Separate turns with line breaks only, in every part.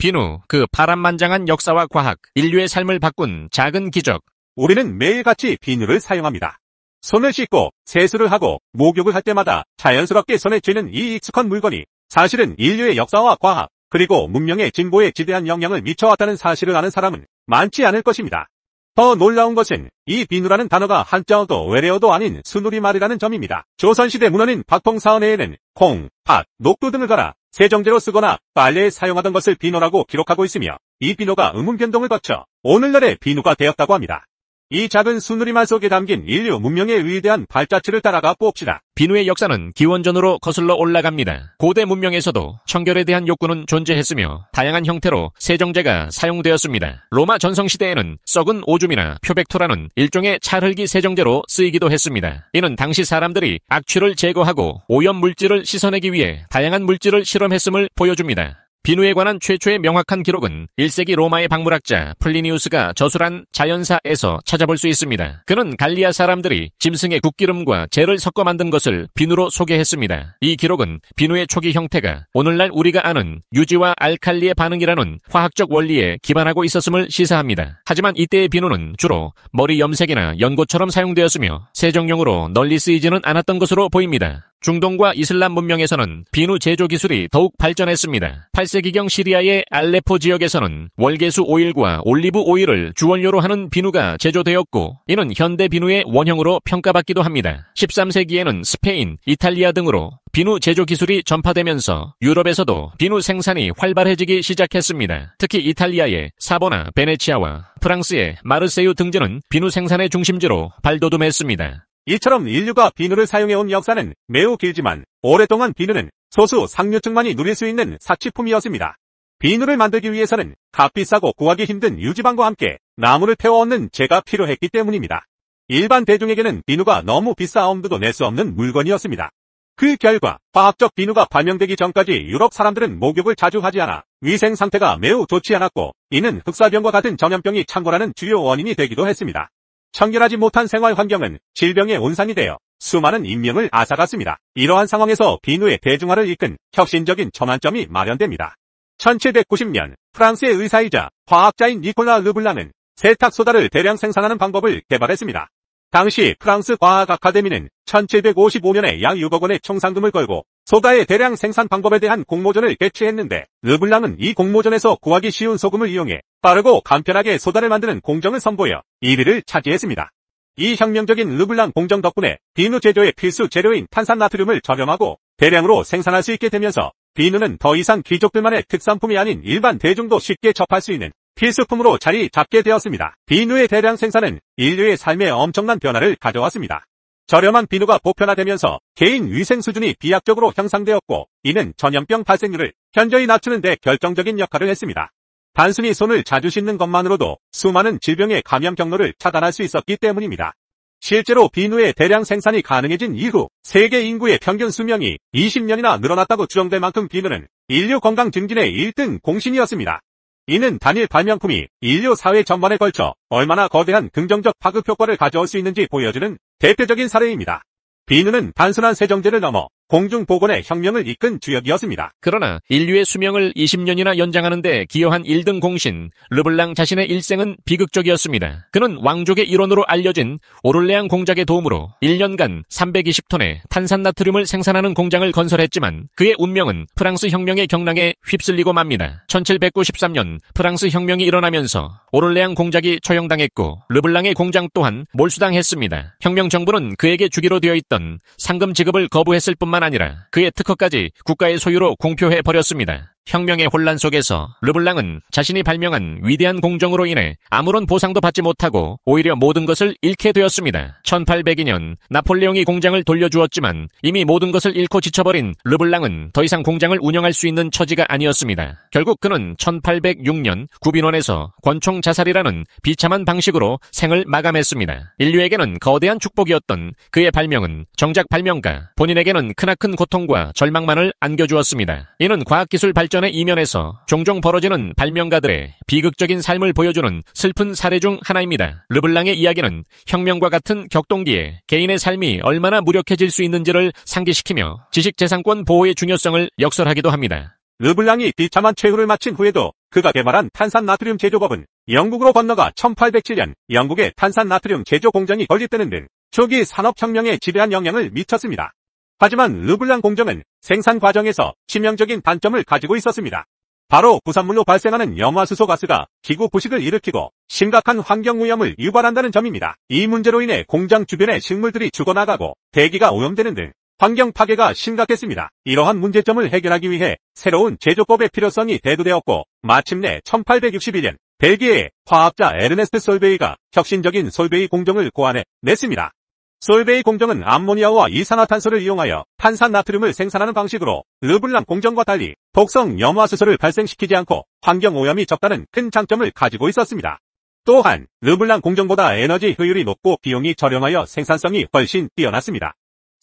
비누, 그 파란만장한 역사와 과학, 인류의 삶을 바꾼 작은 기적.
우리는 매일같이 비누를 사용합니다. 손을 씻고 세수를 하고 목욕을 할 때마다 자연스럽게 손에 쥐는 이 익숙한 물건이 사실은 인류의 역사와 과학, 그리고 문명의 진보에 지대한 영향을 미쳐왔다는 사실을 아는 사람은 많지 않을 것입니다. 더 놀라운 것은 이 비누라는 단어가 한자어도 외래어도 아닌 순우리말이라는 점입니다. 조선시대 문헌인 박통사원에는 콩, 팥, 녹두 등을 갈아 세정제로 쓰거나 빨래에 사용하던 것을 비누라고 기록하고 있으며 이 비누가 음운 변동을 거쳐 오늘날의 비누가 되었다고 합니다. 이 작은 순우리말 속에 담긴 인류 문명의 위대한 발자취를 따라가 봅시다.
비누의 역사는 기원전으로 거슬러 올라갑니다. 고대 문명에서도 청결에 대한 욕구는 존재했으며 다양한 형태로 세정제가 사용되었습니다. 로마 전성시대에는 썩은 오줌이나 표백토라는 일종의 찰흙이 세정제로 쓰이기도 했습니다. 이는 당시 사람들이 악취를 제거하고 오염 물질을 씻어내기 위해 다양한 물질을 실험했음을 보여줍니다. 비누에 관한 최초의 명확한 기록은 1세기 로마의 박물학자 플리니우스가 저술한 자연사에서 찾아볼 수 있습니다. 그는 갈리아 사람들이 짐승의 국기름과 젤을 섞어 만든 것을 비누로 소개했습니다. 이 기록은 비누의 초기 형태가 오늘날 우리가 아는 유지와 알칼리의 반응이라는 화학적 원리에 기반하고 있었음을 시사합니다. 하지만 이때의 비누는 주로 머리 염색이나 연고처럼 사용되었으며 세정용으로 널리 쓰이지는 않았던 것으로 보입니다. 중동과 이슬람 문명에서는 비누 제조 기술이 더욱 발전했습니다. 8세기경 시리아의 알레포 지역에서는 월계수 오일과 올리브 오일을 주원료로 하는 비누가 제조되었고 이는 현대 비누의 원형으로 평가받기도 합니다. 13세기에는 스페인, 이탈리아 등으로 비누 제조 기술이 전파되면서 유럽에서도 비누 생산이 활발해지기 시작했습니다. 특히 이탈리아의 사보나, 베네치아와 프랑스의 마르세유 등지는 비누 생산의 중심지로 발돋움했습니다.
이처럼 인류가 비누를 사용해온 역사는 매우 길지만 오랫동안 비누는 소수 상류층만이 누릴 수 있는 사치품이었습니다. 비누를 만들기 위해서는 값비싸고 구하기 힘든 유지방과 함께 나무를 태워 얻는 재가 필요했기 때문입니다. 일반 대중에게는 비누가 너무 비싸 엄두도 낼 수 없는 물건이었습니다. 그 결과 화학적 비누가 발명되기 전까지 유럽 사람들은 목욕을 자주 하지 않아 위생 상태가 매우 좋지 않았고 이는 흑사병과 같은 전염병이 창궐하는 주요 원인이 되기도 했습니다. 청결하지 못한 생활 환경은 질병의 온상이 되어 수많은 인명을 앗아갔습니다. 이러한 상황에서 비누의 대중화를 이끈 혁신적인 전환점이 마련됩니다. 1790년 프랑스의 의사이자 화학자인 니콜라 르블랑은 세탁소다를 대량 생산하는 방법을 개발했습니다. 당시 프랑스 과학 아카데미는 1755년에 약 6억 원의 총상금을 걸고 소다의 대량 생산 방법에 대한 공모전을 개최했는데 르블랑은 이 공모전에서 구하기 쉬운 소금을 이용해 빠르고 간편하게 소다를 만드는 공정을 선보여 1위를 차지했습니다. 이 혁명적인 르블랑 공정 덕분에 비누 제조의 필수 재료인 탄산나트륨을 저렴하고 대량으로 생산할 수 있게 되면서 비누는 더 이상 귀족들만의 특산품이 아닌 일반 대중도 쉽게 접할 수 있는 필수품으로 자리 잡게 되었습니다. 비누의 대량 생산은 인류의 삶에 엄청난 변화를 가져왔습니다. 저렴한 비누가 보편화되면서 개인 위생 수준이 비약적으로 향상되었고 이는 전염병 발생률을 현저히 낮추는 데 결정적인 역할을 했습니다. 단순히 손을 자주 씻는 것만으로도 수많은 질병의 감염 경로를 차단할 수 있었기 때문입니다. 실제로 비누의 대량 생산이 가능해진 이후 세계 인구의 평균 수명이 20년이나 늘어났다고 추정될 만큼 비누는 인류 건강 증진의 1등 공신이었습니다. 이는 단일 발명품이 인류 사회 전반에 걸쳐 얼마나 거대한 긍정적 파급 효과를 가져올 수 있는지 보여주는 대표적인 사례입니다. 비누는 단순한 세정제를 넘어 공중보건의 혁명을 이끈 주역이었습니다.
그러나 인류의 수명을 20년이나 연장하는 데 기여한 1등 공신 르블랑 자신의 일생은 비극적이었습니다. 그는 왕족의 일원으로 알려진 오를레앙 공작의 도움으로 1년간 320톤의 탄산나트륨을 생산하는 공장을 건설했지만 그의 운명은 프랑스 혁명의 경랑에 휩쓸리고 맙니다. 1793년 프랑스 혁명이 일어나면서 오를레앙 공작이 처형당했고 르블랑의 공장 또한 몰수당했습니다. 혁명 정부는 그에게 주기로 되어 있던 상금 지급을 거부했을 뿐만 아니라 그의 특허까지 국가의 소유로 공표해버렸습니다. 혁명의 혼란 속에서 르블랑은 자신이 발명한 위대한 공정으로 인해 아무런 보상도 받지 못하고 오히려 모든 것을 잃게 되었습니다. 1802년 나폴레옹이 공장을 돌려주었지만 이미 모든 것을 잃고 지쳐버린 르블랑은 더 이상 공장을 운영할 수 있는 처지가 아니었습니다. 결국 그는 1806년 구빈원에서 권총 자살이라는 비참한 방식으로 생을 마감했습니다. 인류에게는 거대한 축복이었던 그의 발명은 정작 발명가 본인에게는 크나큰 고통과 절망만을 안겨주었습니다. 이는 과학기술 발전의 이면에서 종종 벌어지는 발명가들의 비극적인 삶을 보여주는 슬픈 사례 중 하나입니다. 르블랑의 이야기는 혁명과 같은 격동기에 개인의 삶이 얼마나 무력해질 수 있는지를 상기시키며 지식재산권 보호의 중요성을 역설하기도 합니다.
르블랑이 비참한 최후를 마친 후에도 그가 개발한 탄산나트륨 제조법은 영국으로 건너가 1807년 영국의 탄산나트륨 제조 공장이 건립되는 등 초기 산업혁명에 지대한 영향을 미쳤습니다. 하지만 르블랑 공정은 생산 과정에서 치명적인 단점을 가지고 있었습니다. 바로 부산물로 발생하는 염화수소 가스가 기구 부식을 일으키고 심각한 환경오염을 유발한다는 점입니다. 이 문제로 인해 공장 주변의 식물들이 죽어나가고 대기가 오염되는 등 환경 파괴가 심각했습니다. 이러한 문제점을 해결하기 위해 새로운 제조법의 필요성이 대두되었고 마침내 1861년 벨기에의 화학자 에르네스트 솔베이가 혁신적인 솔베이 공정을 고안해냈습니다. 솔베이 공정은 암모니아와 이산화탄소를 이용하여 탄산나트륨을 생산하는 방식으로 르블랑 공정과 달리 독성 염화수소를 발생시키지 않고 환경오염이 적다는 큰 장점을 가지고 있었습니다. 또한 르블랑 공정보다 에너지 효율이 높고 비용이 저렴하여 생산성이 훨씬 뛰어났습니다.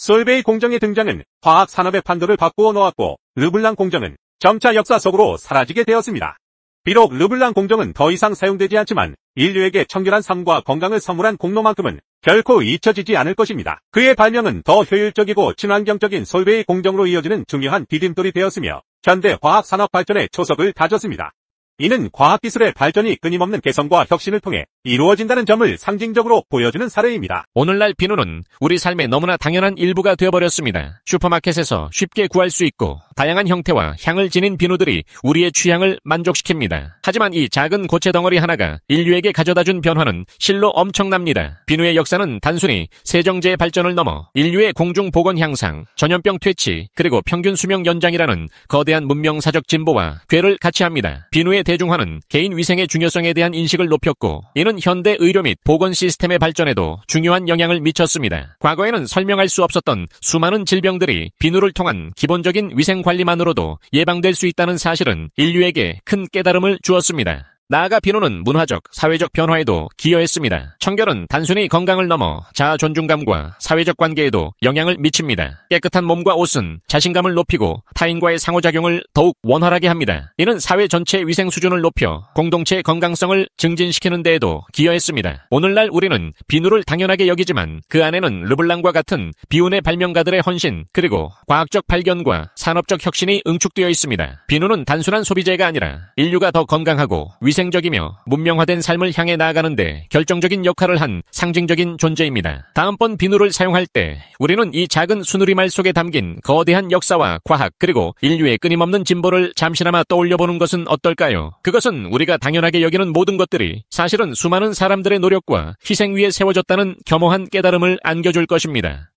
솔베이 공정의 등장은 화학 산업의 판도를 바꾸어 놓았고 르블랑 공정은 점차 역사 속으로 사라지게 되었습니다. 비록 르블랑 공정은 더 이상 사용되지 않지만 인류에게 청결한 삶과 건강을 선물한 공로만큼은 결코 잊혀지지 않을 것입니다. 그의 발명은 더 효율적이고 친환경적인 솔베이 공정으로 이어지는 중요한 디딤돌이 되었으며 현대 화학 산업 발전의 초석을 다졌습니다. 이는 과학기술의 발전이 끊임없는 개선과 혁신을 통해 이루어진다는 점을 상징적으로 보여주는 사례입니다.
오늘날 비누는 우리 삶의 너무나 당연한 일부가 되어버렸습니다. 슈퍼마켓에서 쉽게 구할 수 있고 다양한 형태와 향을 지닌 비누들이 우리의 취향을 만족시킵니다. 하지만 이 작은 고체 덩어리 하나가 인류에게 가져다준 변화는 실로 엄청납니다. 비누의 역사는 단순히 세정제의 발전을 넘어 인류의 공중 보건 향상, 전염병 퇴치, 그리고 평균 수명 연장이라는 거대한 문명사적 진보와 궤를 같이 합니다. 비누의 대중화는 개인 위생의 중요성에 대한 인식을 높였고 이는 현대 의료 및 보건 시스템의 발전에도 중요한 영향을 미쳤습니다. 과거에는 설명할 수 없었던 수많은 질병들이 비누를 통한 기본적인 위생 관리만으로도 예방될 수 있다는 사실은 인류에게 큰 깨달음을 주었습니다. 나아가 비누는 문화적, 사회적 변화에도 기여했습니다. 청결은 단순히 건강을 넘어 자아 존중감과 사회적 관계에도 영향을 미칩니다. 깨끗한 몸과 옷은 자신감을 높이고 타인과의 상호작용을 더욱 원활하게 합니다. 이는 사회 전체의 위생 수준을 높여 공동체의 건강성을 증진시키는 데에도 기여했습니다. 오늘날 우리는 비누를 당연하게 여기지만 그 안에는 르블랑과 같은 비운의 발명가들의 헌신 그리고 과학적 발견과 산업적 혁신이 응축되어 있습니다. 비누는 단순한 소비재가 아니라 인류가 더 건강하고 위생적이며 문명화된 삶을 향해 나아가는데 결정적인 역할을 한 상징적인 존재입니다. 다음번 비누를 사용할 때 우리는 이 작은 수누리말 속에 담긴 거대한 역사와 과학 그리고 인류의 끊임없는 진보를 잠시나마 떠올려보는 것은 어떨까요? 그것은 우리가 당연하게 여기는 모든 것들이 사실은 수많은 사람들의 노력과 희생 위에 세워졌다는 겸허한 깨달음을 안겨줄 것입니다.